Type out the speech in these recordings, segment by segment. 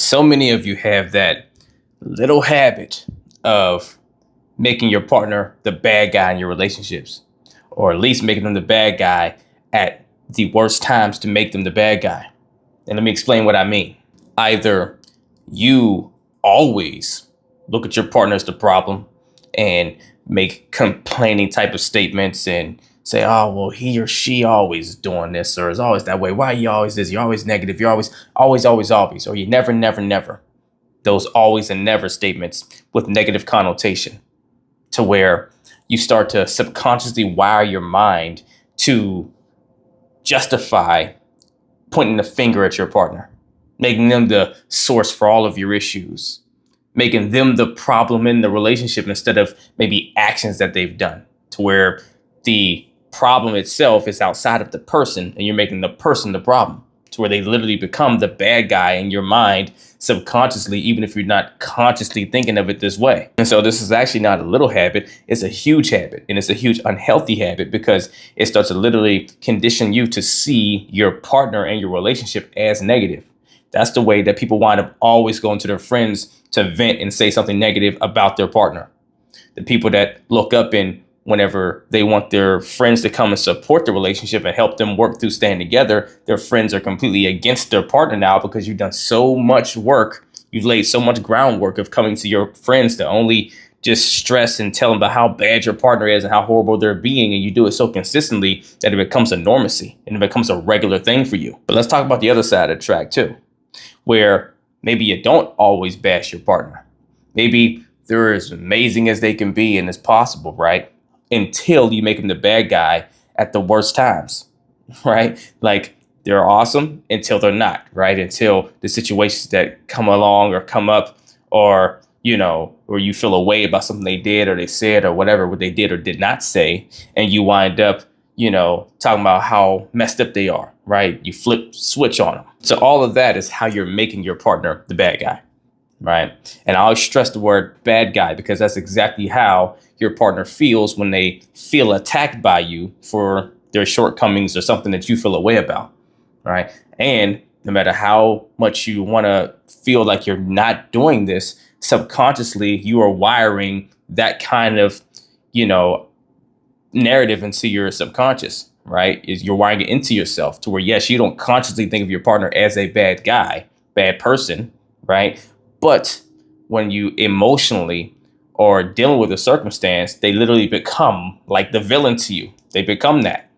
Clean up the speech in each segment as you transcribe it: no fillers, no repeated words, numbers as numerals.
So many of you have that little habit of making your partner the bad guy in your relationships, or at least making them the bad guy at the worst times to make them the bad guy. And let me explain what I mean. Either you always look at your partner as the problem and make complaining type of statements and say, oh, well, he or she always doing this or is always that way. Why are you always this? You're always negative. You're always, or you never, never, never. Those always and never statements with negative connotation, to where you start to subconsciously wire your mind to justify pointing the finger at your partner, making them the source for all of your issues, making them the problem in the relationship instead of maybe actions that they've done, to where the problem itself is outside of the person and you're making the person the problem, to where they literally become the bad guy in your mind subconsciously, even if you're not consciously thinking of it this way. And so this is actually not a little habit, it's a huge habit, and it's a huge unhealthy habit, because it starts to literally condition you to see your partner and your relationship as negative. That's the way that people wind up always going to their friends to vent and say something negative about their partner. The people that look up and whenever they want their friends to come and support the relationship and help them work through staying together, their friends are completely against their partner now, because you've done so much work. You've laid so much groundwork of coming to your friends to only just stress and tell them about how bad your partner is and how horrible they're being. And you do it so consistently that it becomes a normacy and it becomes a regular thing for you. But let's talk about the other side of the track too, where maybe you don't always bash your partner. Maybe they're as amazing as they can be and as possible, right? Until you make them the bad guy at the worst times, right? Like, they're awesome until they're not, right? Until the situations that come along or come up, or, or you feel a way about something they did or they said or whatever, what they did or did not say. And you wind up, talking about how messed up they are, right? You flip switch on them. So all of that is how you're making your partner the bad guy. Right. And I always stress the word bad guy, because that's exactly how your partner feels when they feel attacked by you for their shortcomings or something that you feel a way about. Right. And no matter how much you want to feel like you're not doing this, subconsciously, you are wiring that kind of, narrative into your subconscious. Right. Is you're wiring it into yourself to where, yes, you don't consciously think of your partner as a bad guy, bad person. Right. But when you emotionally or dealing with a circumstance, they literally become like the villain to you. They become that,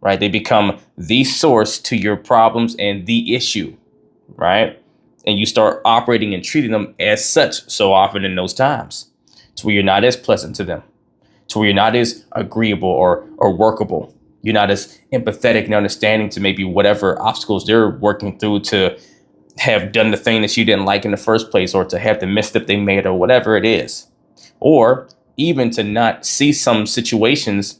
right? They become the source to your problems and the issue, right? And you start operating and treating them as such so often in those times, to where you're not as pleasant to them, to where you're not as agreeable or workable. You're not as empathetic and understanding to maybe whatever obstacles they're working through to have done the thing that you didn't like in the first place, or to have the misstep they made, or whatever it is, or even to not see some situations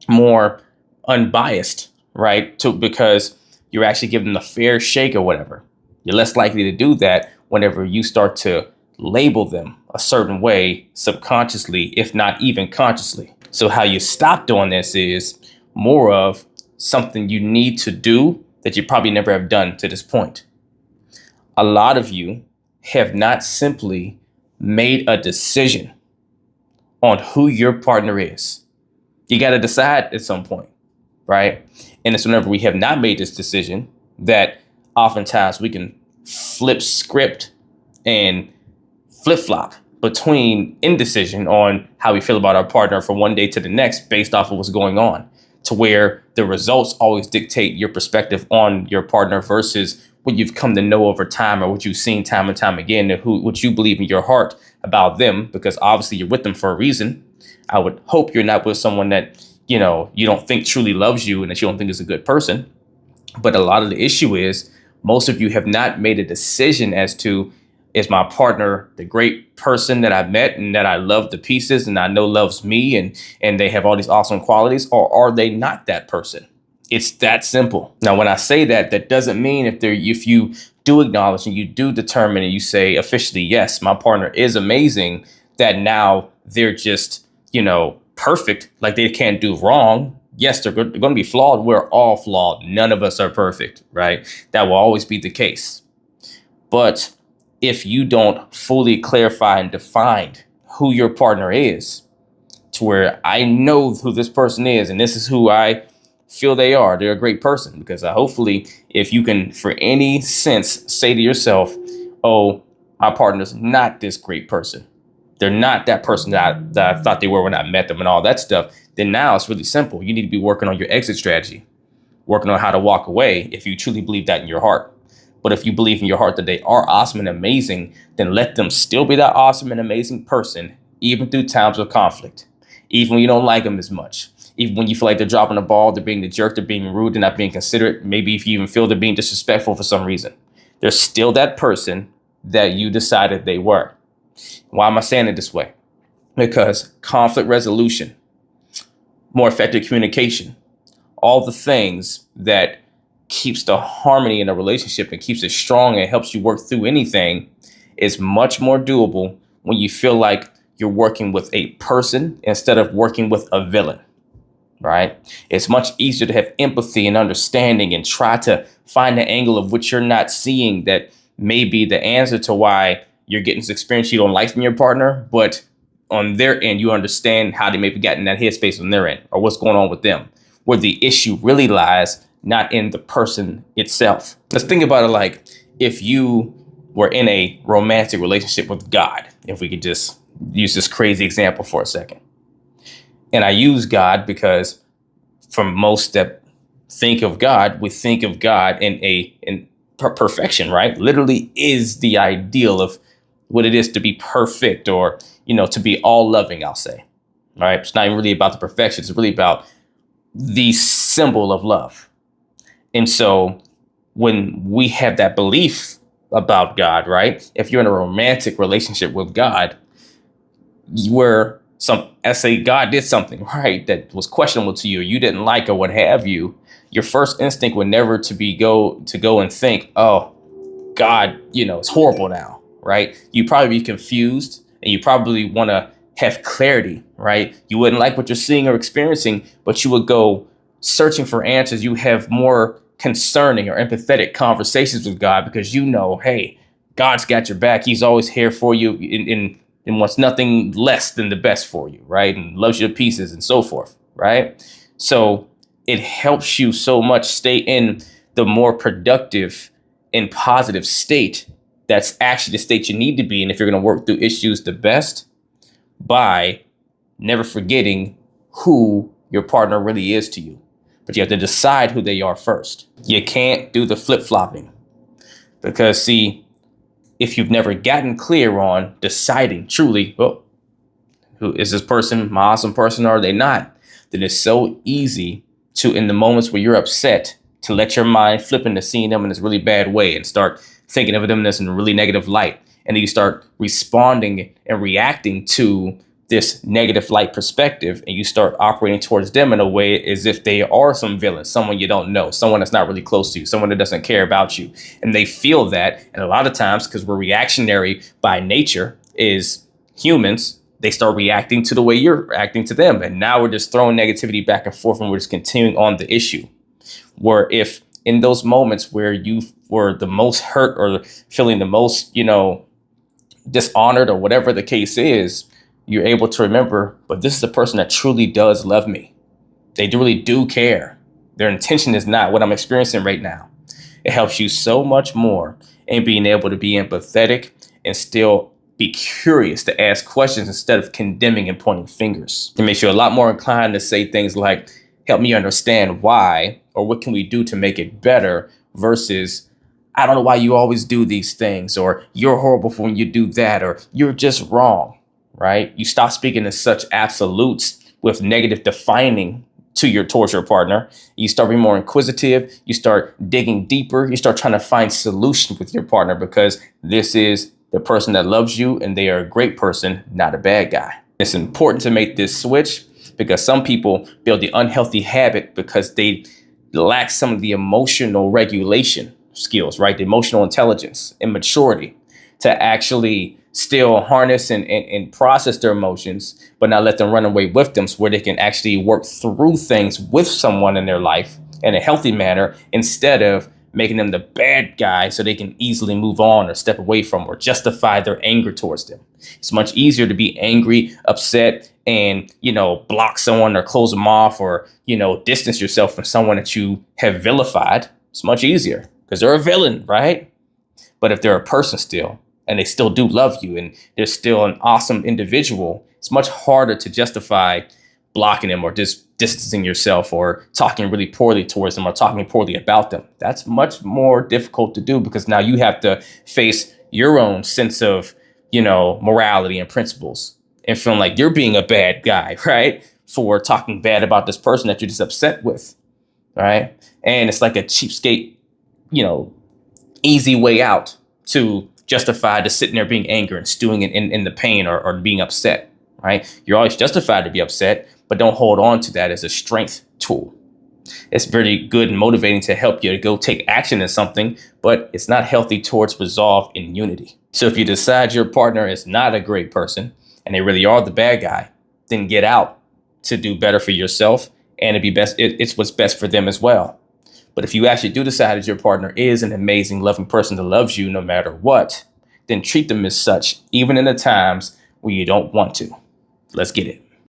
more unbiased, right? Because you're actually giving them a fair shake or whatever. You're less likely to do that whenever you start to label them a certain way subconsciously, if not even consciously. So how you stop doing this is more of something you need to do that you probably never have done to this point. A lot of you have not simply made a decision on who your partner is. You got to decide at some point, right? And it's whenever we have not made this decision that oftentimes we can flip script and flip flop between indecision on how we feel about our partner from one day to the next based off of what's going on, to where the results always dictate your perspective on your partner versus what you've come to know over time, or what you've seen time and time again, and what you believe in your heart about them, because obviously you're with them for a reason. I would hope you're not with someone that, you don't think truly loves you and that you don't think is a good person. But a lot of the issue is most of you have not made a decision as to, is my partner the great person that I met and that I love to pieces and I know loves me and they have all these awesome qualities, or are they not that person? It's that simple. Now, when I say that, that doesn't mean if you do acknowledge and you do determine and you say officially, yes, my partner is amazing, that now they're just, perfect, like they can't do wrong. Yes, they're going to be flawed. We're all flawed. None of us are perfect, right? That will always be the case. But if you don't fully clarify and define who your partner is, to where I know who this person is and this is who I feel they are. They're a great person. Because hopefully, if you can, for any sense, say to yourself, oh, my partner's not this great person. They're not that person that I thought they were when I met them and all that stuff. Then now it's really simple. You need to be working on your exit strategy, working on how to walk away if you truly believe that in your heart. But if you believe in your heart that they are awesome and amazing, then let them still be that awesome and amazing person, even through times of conflict, even when you don't like them as much, even when you feel like they're dropping the ball, they're being the jerk, they're being rude, they're not being considerate. Maybe if you even feel they're being disrespectful for some reason, they're still that person that you decided they were. Why am I saying it this way? Because conflict resolution, more effective communication, all the things that keeps the harmony in a relationship and keeps it strong and helps you work through anything is much more doable when you feel like you're working with a person instead of working with a villain, right? It's much easier to have empathy and understanding and try to find the angle of which you're not seeing that may be the answer to why you're getting this experience you don't like from your partner, but on their end, you understand how they maybe got in that headspace on their end or what's going on with them, where the issue really lies, not in the person itself. Let's think about it like if you were in a romantic relationship with God, if we could just use this crazy example for a second. And I use God because for most that think of God, we think of God in perfection, right? Literally is the ideal of what it is to be perfect or, to be all loving, I'll say, right? It's not even really about the perfection. It's really about the symbol of love. And so when we have that belief about God, right? If you're in a romantic relationship with God, where let's say God did something, right, that was questionable to you, you didn't like or what have you, your first instinct would never go and think, oh, God, it's horrible now, right? You probably be confused and you probably want to have clarity, right? You wouldn't like what you're seeing or experiencing, but you would go searching for answers. You have more concerning or empathetic conversations with God because hey, God's got your back. He's always here for you and wants nothing less than the best for you, right? And loves you to pieces and so forth, right? So it helps you so much stay in the more productive and positive state that's actually the state you need to be in if you're going to work through issues the best, by never forgetting who your partner really is to you. But you have to decide who they are first. You can't do the flip-flopping because, see, if you've never gotten clear on deciding truly, well, who is this person, my awesome person, or are they not, then it's so easy to, in the moments where you're upset, to let your mind flip into seeing them in this really bad way and start thinking of them in this in a really negative light. And then you start responding and reacting to this negative light perspective, and you start operating towards them in a way as if they are some villain, someone you don't know, someone that's not really close to you, someone that doesn't care about you. And they feel that. And a lot of times, because we're reactionary by nature as humans, they start reacting to the way you're reacting to them. And now we're just throwing negativity back and forth and we're just continuing on the issue. Where if in those moments where you were the most hurt or feeling the most, dishonored or whatever the case is, you're able to remember, but this is a person that truly does love me. They really do care. Their intention is not what I'm experiencing right now. It helps you so much more in being able to be empathetic and still be curious to ask questions instead of condemning and pointing fingers. It makes you a lot more inclined to say things like, help me understand why, or what can we do to make it better, versus, I don't know why you always do these things, or you're horrible for when you do that, or you're just wrong, right? You stop speaking in such absolutes with negative defining towards your partner. You start being more inquisitive. You start digging deeper. You start trying to find solutions with your partner because this is the person that loves you and they are a great person, not a bad guy. It's important to make this switch because some people build the unhealthy habit because they lack some of the emotional regulation skills, right? The emotional intelligence and maturity to actually still harness and process their emotions, but not let them run away with them, so where they can actually work through things with someone in their life in a healthy manner instead of making them the bad guy so they can easily move on or step away from or justify their anger towards them. It's much easier to be angry, upset, and, block someone or close them off or, distance yourself from someone that you have vilified. It's much easier because they're a villain, right? But if they're a person still, and they still do love you, and they're still an awesome individual, it's much harder to justify blocking them or just distancing yourself or talking really poorly towards them or talking poorly about them. That's much more difficult to do because now you have to face your own sense of, morality and principles and feeling like you're being a bad guy, right? For talking bad about this person that you're just upset with, right? And it's like a cheapskate, easy way out to justify to sitting there being angry and stewing in the pain or being upset, right? You're always justified to be upset, but don't hold on to that as a strength tool. It's very good and motivating to help you to go take action in something, but it's not healthy towards resolve in unity. So if you decide your partner is not a great person and they really are the bad guy, then get out to do better for yourself and it's what's best for them as well. But if you actually do decide that your partner is an amazing, loving person that loves you no matter what, then treat them as such, even in the times when you don't want to. Let's get it.